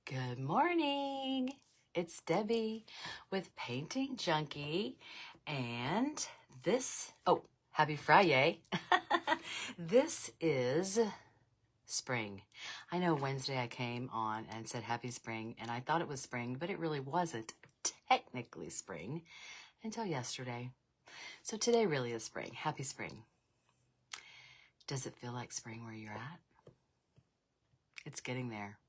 Good morning. It's Debbie with Painting Junkie, and happy Friday. This is spring. I know Wednesday I came on and said happy spring, and I thought it was spring, but it really wasn't technically spring until yesterday. So today really is spring. Happy spring. Does it feel like spring where you're at? It's getting there.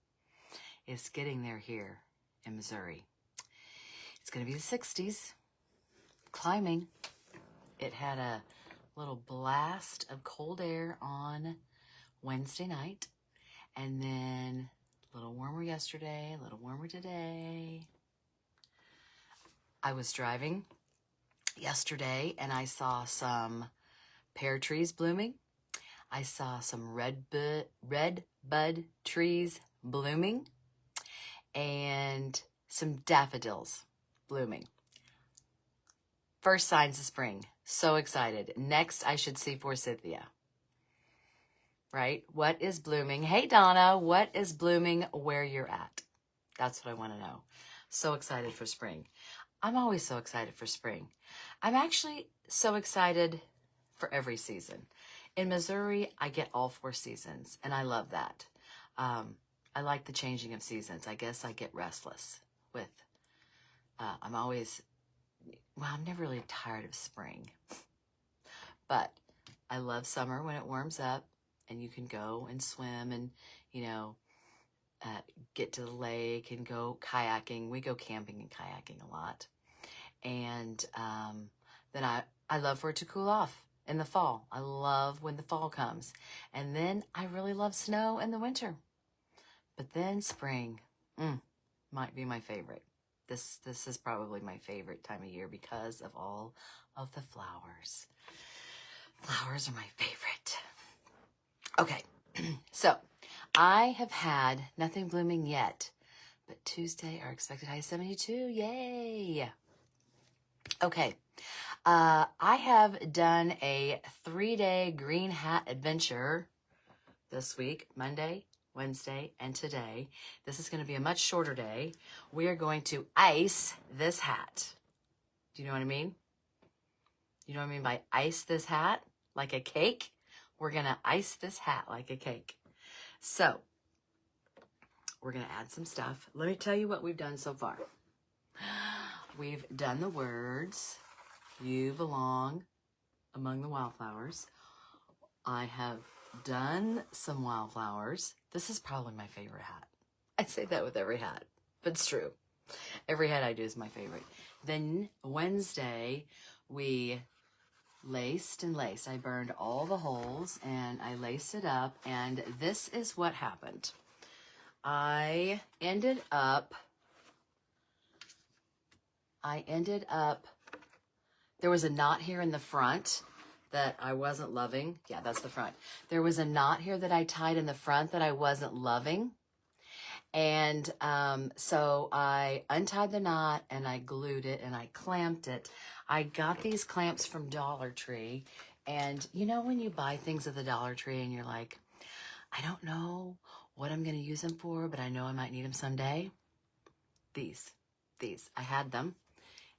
It's getting there here in Missouri. It's going to be the 60s, climbing. It had a little blast of cold air on Wednesday night, and then a little warmer yesterday, a little warmer today. I was driving yesterday, and I saw some pear trees blooming. I saw some red bud trees blooming, and some daffodils blooming. First signs of spring. So excited. Next, I should see forsythia. Right? What is blooming? Hey, Donna, what is blooming where you're at? That's what I want to know. So excited for spring. I'm always so excited for spring. I'm actually so excited for every season. In Missouri, I get all 4 seasons, and I love that. I like the changing of seasons. I guess I get restless with, I'm never really tired of spring. But I love summer when it warms up and you can go and swim and, get to the lake and go kayaking. We go camping and kayaking a lot. And then I love for it to cool off in the fall. I love when the fall comes. And then I really love snow in the winter. But then spring might be my favorite. This is probably my favorite time of year because of all of the flowers. Flowers are my favorite. Okay, so I have had nothing blooming yet, but Tuesday our expected high is 72. Yay! Okay, I have done a 3-day green hat adventure this week, Monday, Wednesday, and today. This is going to be a much shorter day. We are going to ice this hat. Do you know what I mean? You know what I mean by ice this hat? Like a cake? We're going to ice this hat like a cake. So, we're going to add some stuff. Let me tell you what we've done so far. We've done the words, "You belong among the wildflowers." I have done some wildflowers. This is probably my favorite hat. I say that with every hat, but it's true. Every hat I do is my favorite. Then Wednesday, we laced and laced. I burned all the holes and I laced it up, and this is what happened. I ended up, there was a knot here in the front that I wasn't loving. Yeah, that's the front. There was a knot here that I tied in the front that I wasn't loving. And so I untied the knot and I glued it and I clamped it. I got these clamps from Dollar Tree. And you know when you buy things at the Dollar Tree and you're like, I don't know what I'm going to use them for, but I know I might need them someday? These. I had them.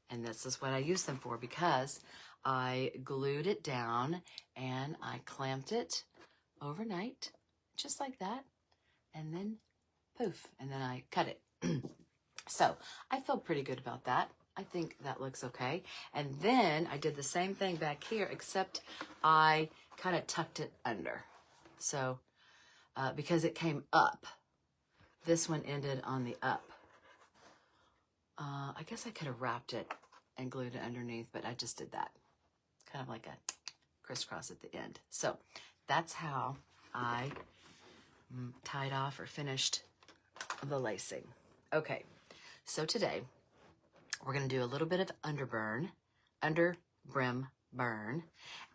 And this is what I used them for, because I glued it down and I clamped it overnight, just like that. And then poof, and then I cut it. So I feel pretty good about that. I think that looks okay. And then I did the same thing back here, except I kind of tucked it under. So, because it came up, this one ended on the up. I guess I could have wrapped it and glued it underneath, but I just did that. Kind of like a crisscross at the end. So that's how I tied off or finished the lacing. Okay, so today we're going to do a little bit of under brim burn,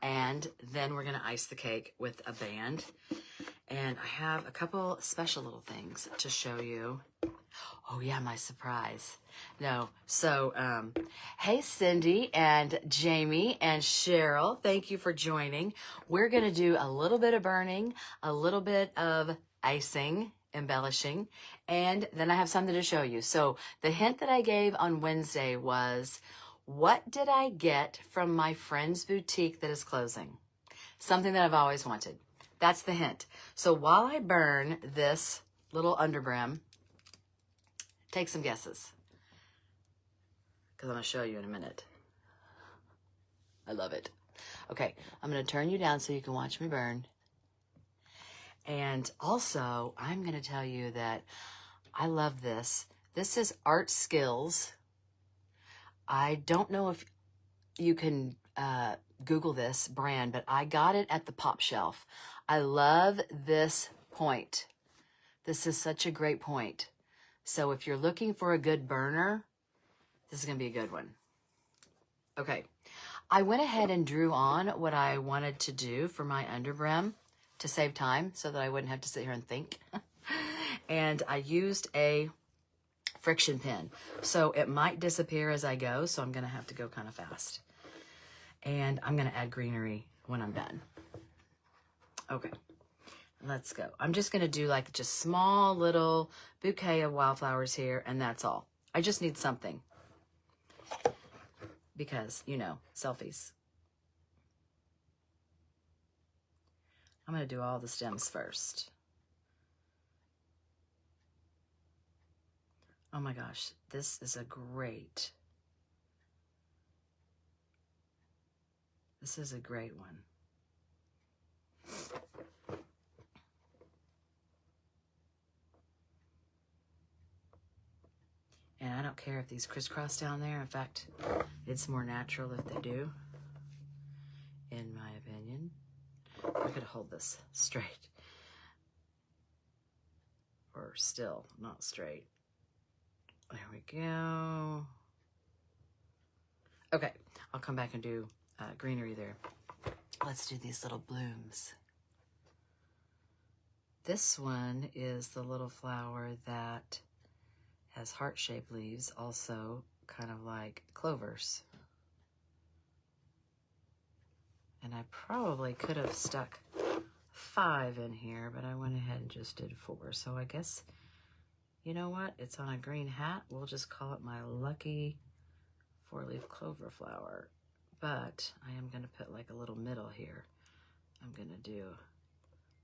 and then we're going to ice the cake with a band. And I have a couple special little things to show you. Oh yeah, my surprise. No, so, hey Cindy and Jamie and Cheryl, thank you for joining. We're going to do a little bit of burning, a little bit of icing embellishing, and then I have something to show you. So the hint that I gave on Wednesday was, what did I get from my friend's boutique that is closing? Something that I've always wanted. That's the hint. So while I burn this little underbrim, take some guesses, because I'm going to show you in a minute. I love it. Okay, I'm going to turn you down so you can watch me burn. And also, I'm going to tell you that I love this. This is Art Skills. I don't know if you can Google this brand, but I got it at the Pop Shelf. I love this point. This is such a great point. So if you're looking for a good burner, this is going to be a good one. Okay. I went ahead and drew on what I wanted to do for my underbrim to save time so that I wouldn't have to sit here and think. And I used a friction pen. So it might disappear as I go, so I'm going to have to go kind of fast. And I'm going to add greenery when I'm done. Okay, let's go. I'm just going to do like just small little bouquet of wildflowers here, and that's all. I just need something. Because, you know, selfies. I'm going to do all the stems first. Oh my gosh, this is a great one. And I don't care if these crisscross down there. In fact, it's more natural if they do, in my opinion. I could hold this straight. Or still not straight. There we go. Okay, I'll come back and do greenery there. Let's do these little blooms. This one is the little flower that has heart-shaped leaves, also kind of like clovers. And I probably could have stuck 5 in here, but I went ahead and just did 4. So I guess, you know what? It's on a green hat. We'll just call it my lucky 4-leaf clover flower. But I am going to put like a little middle here. I'm going to do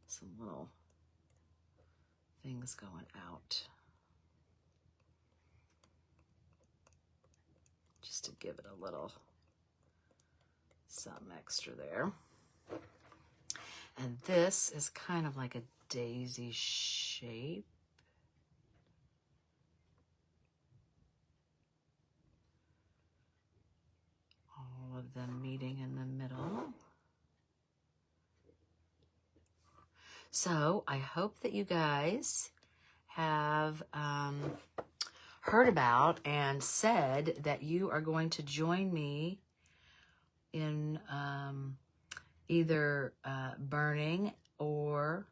some little things going out, just to give it a little something extra there. And this is kind of like a daisy shape. All of them meeting in the middle. So I hope that you guys have heard about and said that you are going to join me in either burning or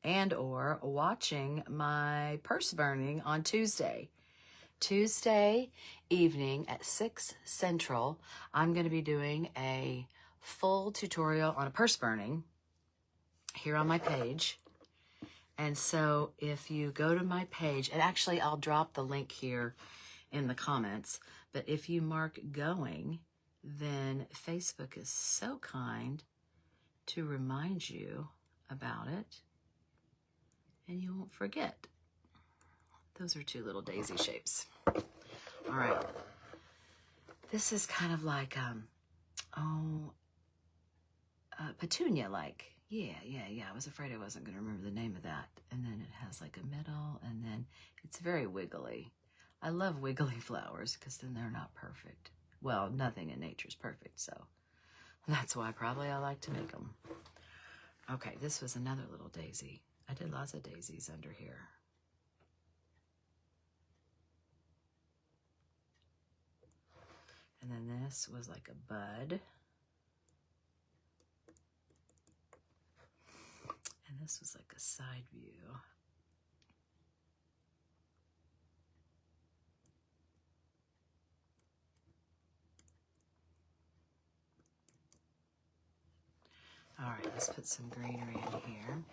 watching my purse burning on Tuesday. Tuesday evening at 6 Central, I'm going to be doing a full tutorial on a purse burning here on my page. And so if you go to my page, and actually I'll drop the link here in the comments, but if you mark going, then Facebook is so kind to remind you about it, and you won't forget. Those are 2 little daisy shapes. All right. This is kind of like, petunia-like. Yeah. I was afraid I wasn't going to remember the name of that. And then it has like a middle, and then it's very wiggly. I love wiggly flowers because then they're not perfect. Well, nothing in nature is perfect, so that's why probably I like to make them. Okay, this was another little daisy. I did lots of daisies under here. And then this was like a bud. And this was like a side view. All right, let's put some greenery in here.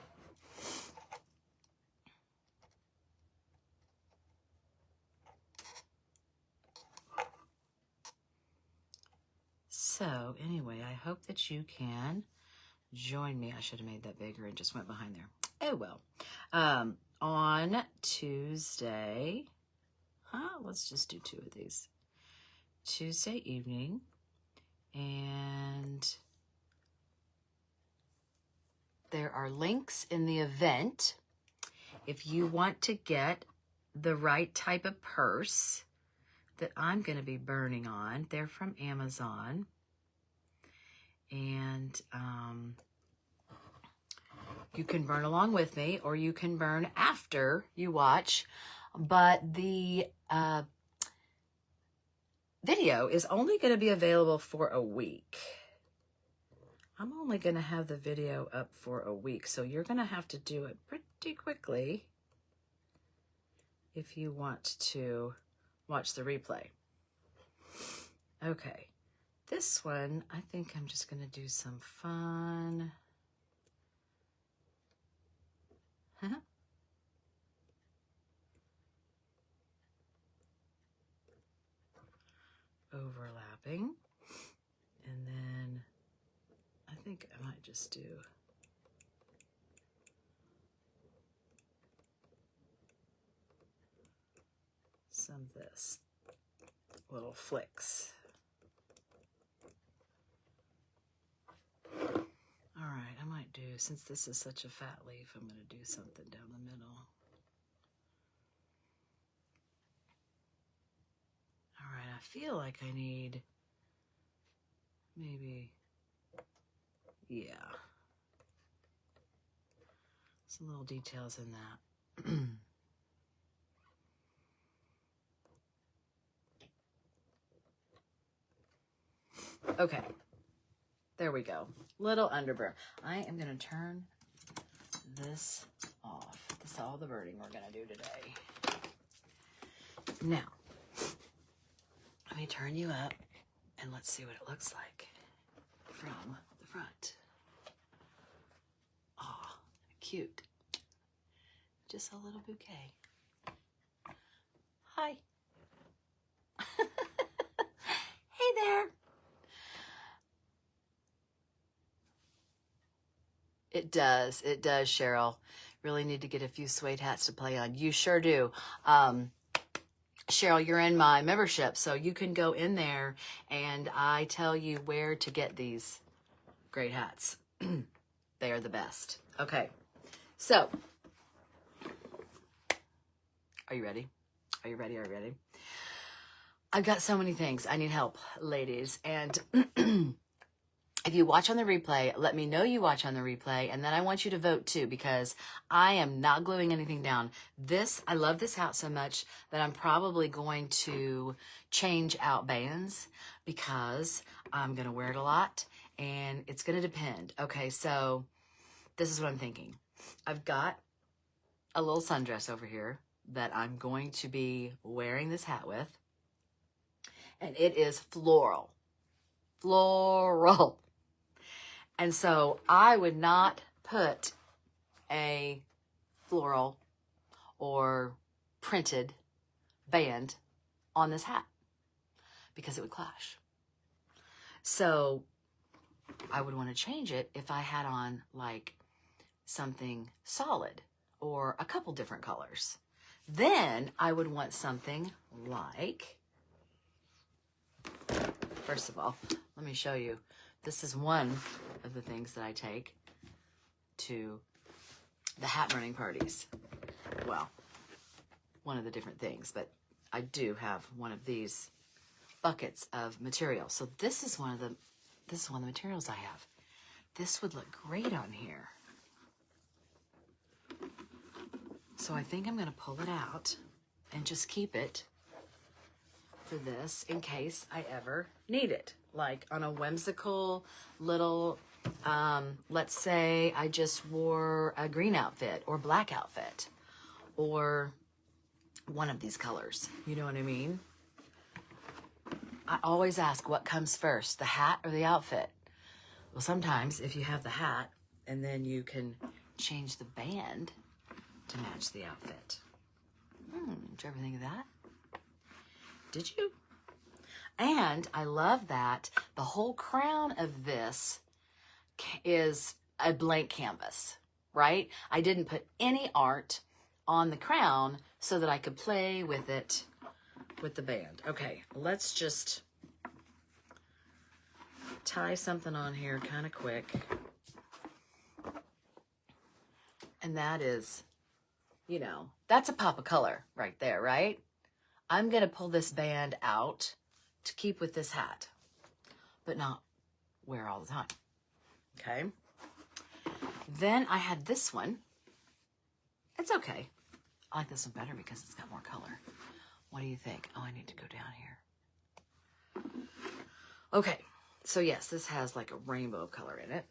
So anyway, I hope that you can join me. I should have made that bigger and just went behind there. Oh, well. On Tuesday, let's just do 2 of these. Tuesday evening, and there are links in the event if you want to get the right type of purse that I'm going to be burning on. They're from Amazon. And you can burn along with me, or you can burn after you watch. But the video is only going to be available for a week. I'm only going to have the video up for a week, so you're going to have to do it pretty quickly if you want to watch the replay. Okay, this one, I think I'm just going to do some fun. Overlapping, and then I think I might just do some of this, little flicks. All right, I might do, since this is such a fat leaf, I'm going to do something down the middle. All right, I feel like I need maybe, yeah, some little details in that. Okay, there we go. Little underburn. I am going to turn this off. This is all the burning we're going to do today. Now, let me turn you up and let's see what it looks like from the front. Aw, cute. Just a little bouquet. Hi. Hey there. It does, Cheryl. Really need to get a few suede hats to play on. You sure do. Cheryl, you're in my membership, so you can go in there and I tell you where to get these great hats. They are the best. Okay, so are you ready? Are you ready? Are you ready? I've got so many things. I need help, ladies. And if you watch on the replay, let me know you watch on the replay, and then I want you to vote too, because I am not gluing anything down. I love this hat so much that I'm probably going to change out bands because I'm going to wear it a lot, and it's going to depend. Okay, so this is what I'm thinking. I've got a little sundress over here that I'm going to be wearing this hat with, and it is floral. Floral. And so I would not put a floral or printed band on this hat because it would clash. So I would want to change it if I had on like something solid or a couple different colors. Then I would want something like, first of all, let me show you. This is one of the things that I take to the hat burning parties. Well, one of the different things, but I do have one of these buckets of material. So this is one of the materials I have. This would look great on here. So I think I'm going to pull it out and just keep it for this in case I ever need it. Like on a whimsical little, let's say I just wore a green outfit or black outfit or one of these colors. You know what I mean? I always ask what comes first, the hat or the outfit? Well, sometimes if you have the hat and then you can change the band to match the outfit. Did you ever think of that? Did you? And I love that the whole crown of this is a blank canvas, right? I didn't put any art on the crown so that I could play with it with the band. Okay, let's just tie something on here kind of quick. And that is, you know, that's a pop of color right there, right? I'm going to pull this band out to keep with this hat, but not wear all the time. Okay. Then I had this one. It's okay. I like this one better because it's got more color. What do you think? Oh, I need to go down here. Okay. So yes, this has like a rainbow of color in it.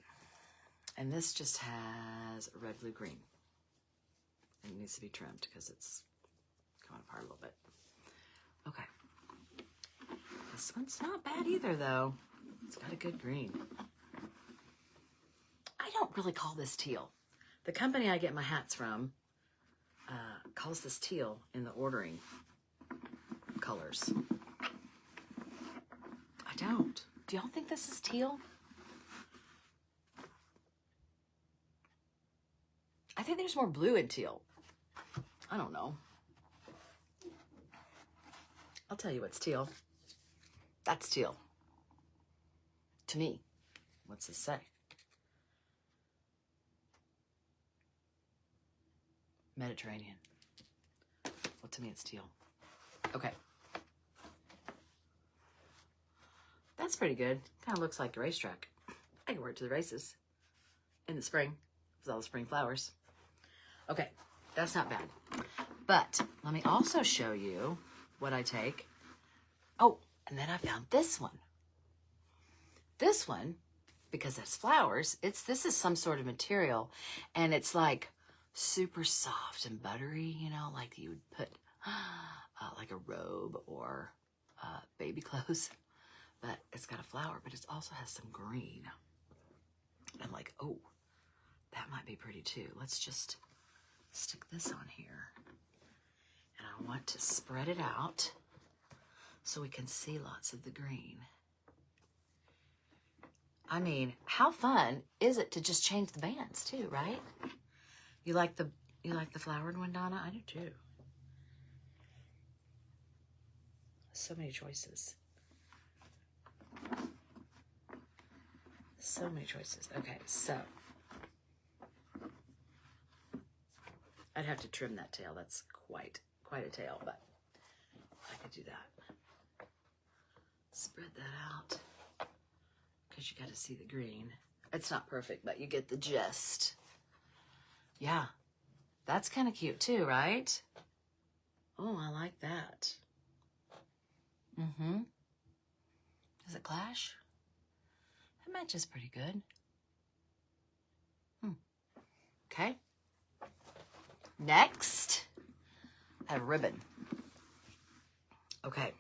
And this just has red, blue, green. And it needs to be trimmed because it's coming apart a little bit. Okay. This one's not bad either, though. It's got a good green. I don't really call this teal. The company I get my hats from calls this teal in the ordering colors. I don't. Do y'all think this is teal? I think there's more blue in teal. I don't know. I'll tell you what's teal. That's teal. To me. What's this say? Mediterranean. Well, to me it's teal. Okay. That's pretty good. Kind of looks like a racetrack. I can wear it to the races in the spring with all the spring flowers. Okay, that's not bad. But let me also show you what I take. Oh, and then I found this one. This one, because it's flowers, this is some sort of material, and it's like super soft and buttery, you know, like you would put like a robe or baby clothes. But it's got a flower, but it also has some green. I'm like, oh, that might be pretty too. Let's just stick this on here. And I want to spread it out so we can see lots of the green. I mean, how fun is it to just change the bands too, right? You like the flowered one, Donna? I do too. So many choices. So many choices. Okay, so I'd have to trim that tail. That's quite a tail, but I could do that. Spread that out because you got to see the green. It's not perfect, but you get the gist. Yeah, that's kind of cute too, right? Oh, I like that. Mm-hmm. Does it clash? It matches pretty good. Okay. Next, I have ribbon. Okay.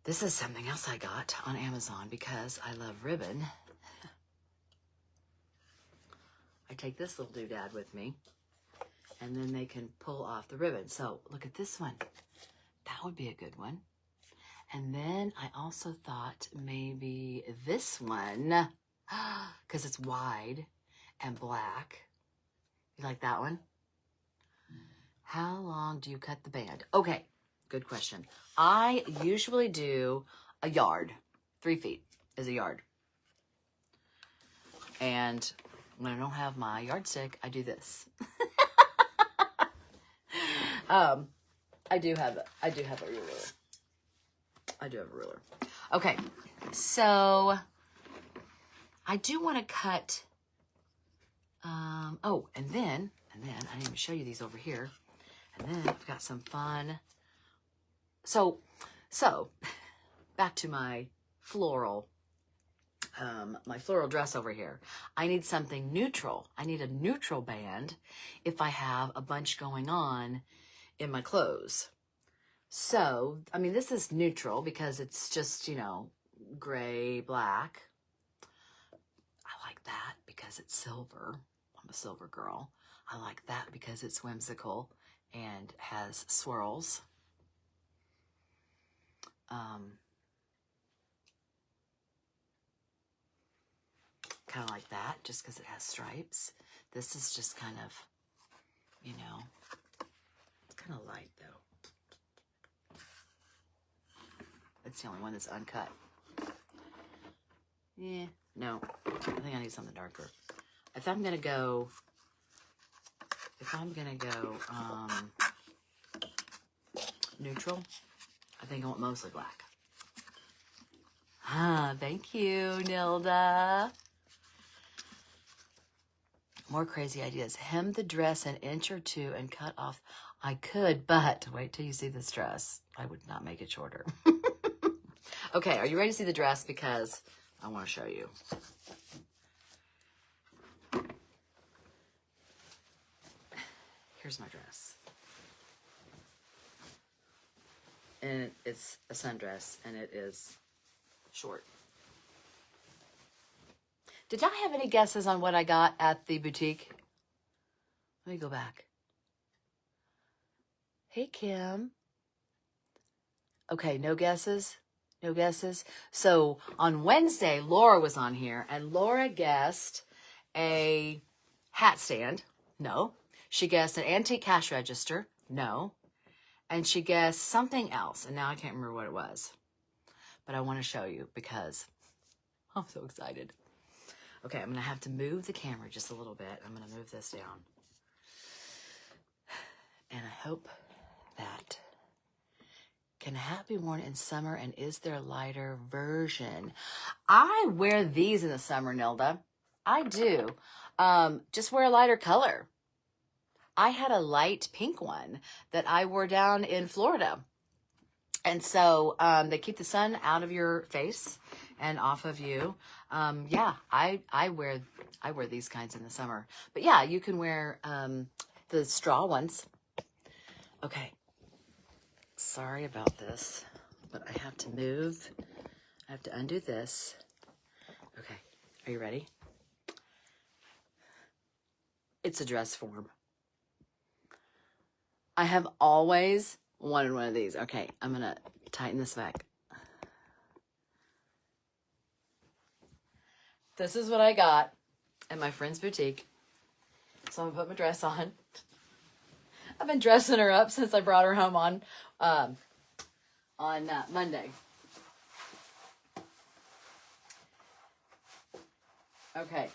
This is something else I got on Amazon because I love ribbon. I take this little doodad with me, and then they can pull off the ribbon. So look at this one. That would be a good one. And then I also thought maybe this one, because it's wide and black. You like that one? How long do you cut the band? Okay, good question. I usually do a yard. 3 feet is a yard. And when I don't have my yardstick, I do this. I do have a ruler. I do have a ruler. Okay, so I do want to cut. Oh, and then I didn't even show you these over here. And then I've got some fun. So back to my floral dress over here. I need something neutral. I need a neutral band if I have a bunch going on in my clothes. So, I mean, this is neutral because it's just, you know, gray, black. I like that because it's silver. I'm a silver girl. I like that because it's whimsical and has swirls. kind of like that, just because it has stripes. This is just kind of, you know, it's kind of light though. It's the only one that's uncut. Yeah, no, I think I need something darker. If I'm gonna go neutral, I think I want mostly black. Ah, thank you, Nilda. More crazy ideas. Hem the dress an inch or two and cut off. I could, but wait till you see this dress. I would not make it shorter. Okay, are you ready to see the dress? Because I want to show you. Here's my dress. And it's a sundress, and it is short. Did y'all have any guesses on what I got at the boutique? Let me go back. Hey, Kim. Okay, no guesses? No guesses? So on Wednesday, Laura was on here, and Laura guessed a hat stand. No. She guessed an antique cash register. No. And she guessed something else, and now I can't remember what it was. But I want to show you because I'm so excited. Okay, I'm going to have to move the camera just a little bit. I'm going to move this down. And I hope that... Can a hat be worn in summer, and is there a lighter version? I wear these in the summer, Nilda. I do. Just wear a lighter color. I had a light pink one that I wore down in Florida. And so they keep the sun out of your face and off of you. Yeah, I wear these kinds in the summer. But yeah, you can wear the straw ones. Okay. Sorry about this, but I have to move. I have to undo this. Okay, are you ready? It's a dress form. I have always wanted one of these. Okay, I'm gonna tighten this back. This is what I got at my friend's boutique. So I'm gonna put my dress on. I've been dressing her up since I brought her home on Monday. Okay,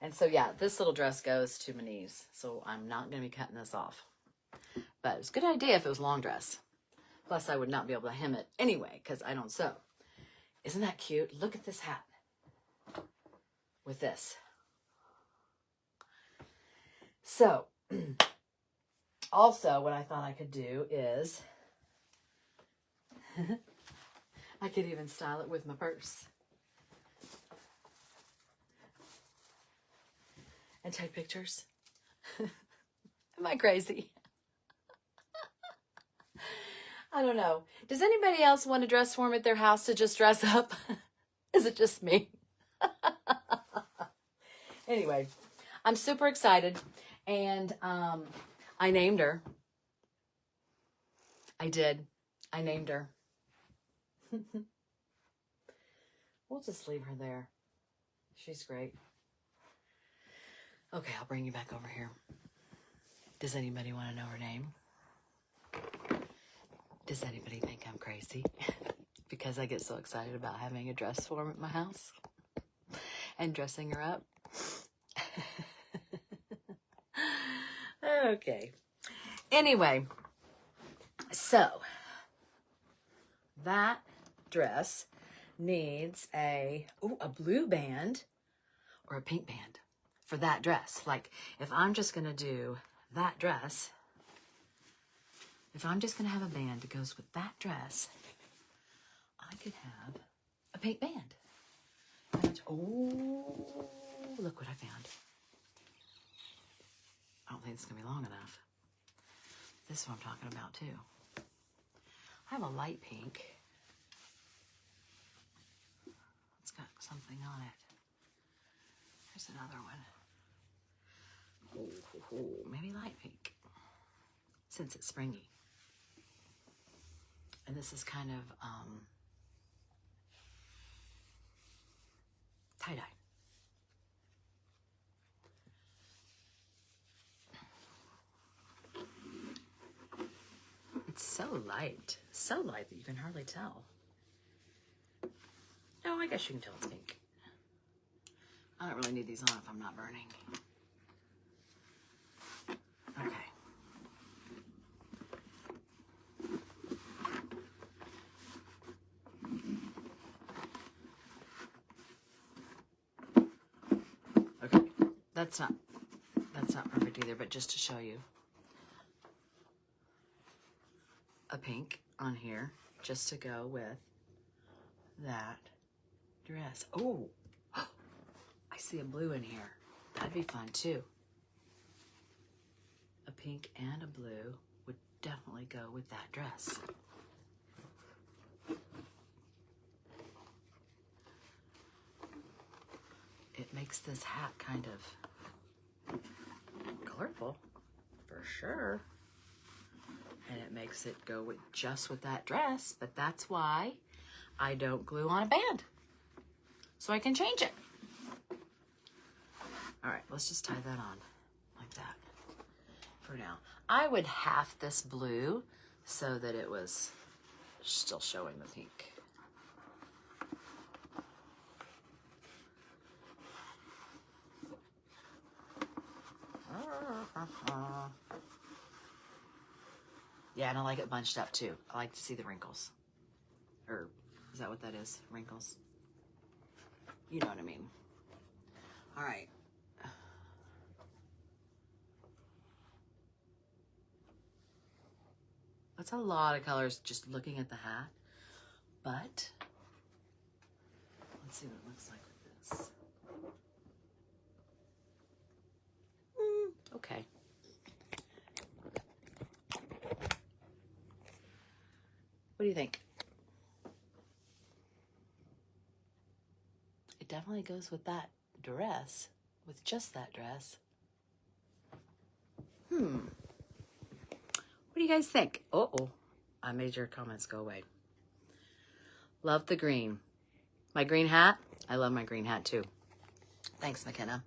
and so yeah, this little dress goes to my knees, so I'm not going to be cutting this off. But it's a good idea if it was a long dress. Plus, I would not be able to hem it anyway, because I don't sew. Isn't that cute? Look at this hat with this. So... Also, what I thought I could do is, I could even style it with my purse. And take pictures. Am I crazy? I don't know. Does anybody else want a dress form at their house to just dress up? Is it just me? Anyway, I'm super excited. And, I named her. I did. I named her. We'll just leave her there. She's great. Okay, I'll bring you back over here. Does anybody want to know her name? Does anybody think I'm crazy? Because I get so excited about having a dress form at my house and dressing her up. Okay. Anyway, so that dress needs a blue band or a pink band for that dress. Like if I'm just going to do that dress, if I'm just going to have a band that goes with that dress, I could have a pink band. And oh, look what I found. I don't think it's going to be long enough. This is what I'm talking about, too. I have a light pink. It's got something on it. Here's another one. Maybe light pink, since it's springy. And this is kind of tie-dye. It's so light that you can hardly tell. No, I guess you can tell it's pink. I don't really need these on if I'm not burning. Okay. Okay, that's not perfect either, but just to show you a pink on here, just to go with that dress. Oh, I see a blue in here. That'd be fun too. A pink and a blue would definitely go with that dress. It makes this hat kind of colorful, for sure. And it makes it go with just with that dress, but that's why I don't glue on a band. So I can change it. All right, let's just tie that on like that for now. I would half this blue so that it was still showing the pink. Yeah, and I like it bunched up too. I like to see the wrinkles. Or is that what that is? Wrinkles? You know what I mean. All right. That's a lot of colors just looking at the hat. But let's see what it looks like with this. Okay. What do you think? It definitely goes with that dress, with just that dress. What do you guys think? Uh-oh, I made your comments go away. Love the green. My green hat? I love my green hat too. Thanks, McKenna.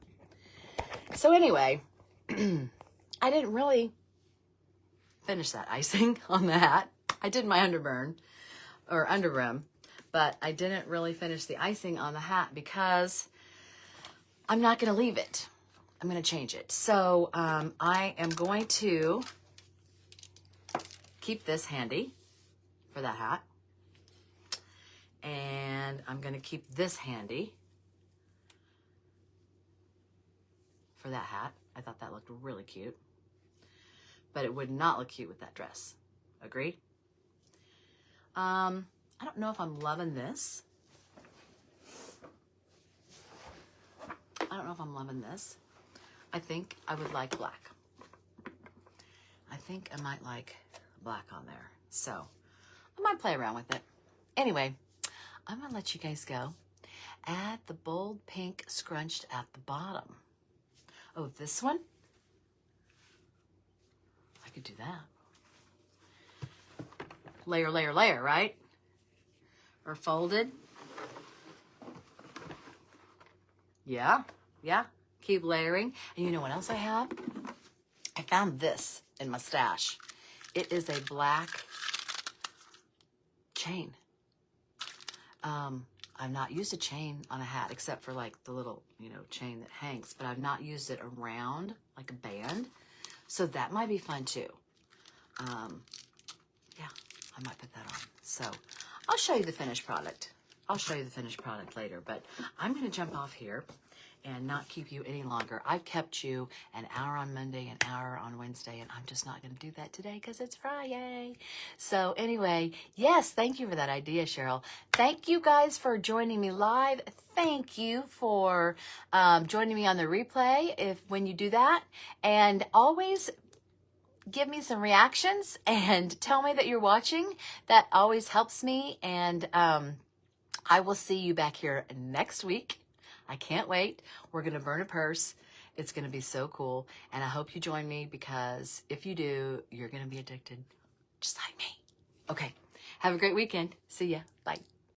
So anyway, I didn't really finish that icing on the hat. I did my underburn or underbrim, but I didn't really finish the icing on the hat because I'm not going to leave it. I'm going to change it. So I am going to keep this handy for that hat. And I'm going to keep this handy for that hat. I thought that looked really cute. But it would not look cute with that dress. Agreed? I don't know if I'm loving this. I don't know if I'm loving this. I think I would like black. I think I might like black on there. So I might play around with it. Anyway, I'm going to let you guys go. Add the bold pink scrunched at the bottom. Oh, this one? I could do that. Layer, layer, layer, right? Or folded. Yeah, yeah. Keep layering. And you know what else I have? I found this in my stash. It is a black chain. I've not used a chain on a hat except for like the little, chain that hangs, but I've not used it around like a band. So that might be fun too. Yeah, I might put that on. So I'll show you the finished product. I'll show you the finished product later, but I'm going to jump off here and not keep you any longer. I've kept you an hour on Monday, an hour on Wednesday, and I'm just not going to do that today because it's Friday. So anyway, yes, thank you for that idea, Cheryl. Thank you guys for joining me live. Thank you for joining me on the replay when you do that. And always give me some reactions and tell me that you're watching. That always helps me. And I will see you back here next week. I can't wait. We're going to burn a purse. It's going to be so cool. And I hope you join me because if you do, you're going to be addicted just like me. Okay. Have a great weekend. See ya. Bye.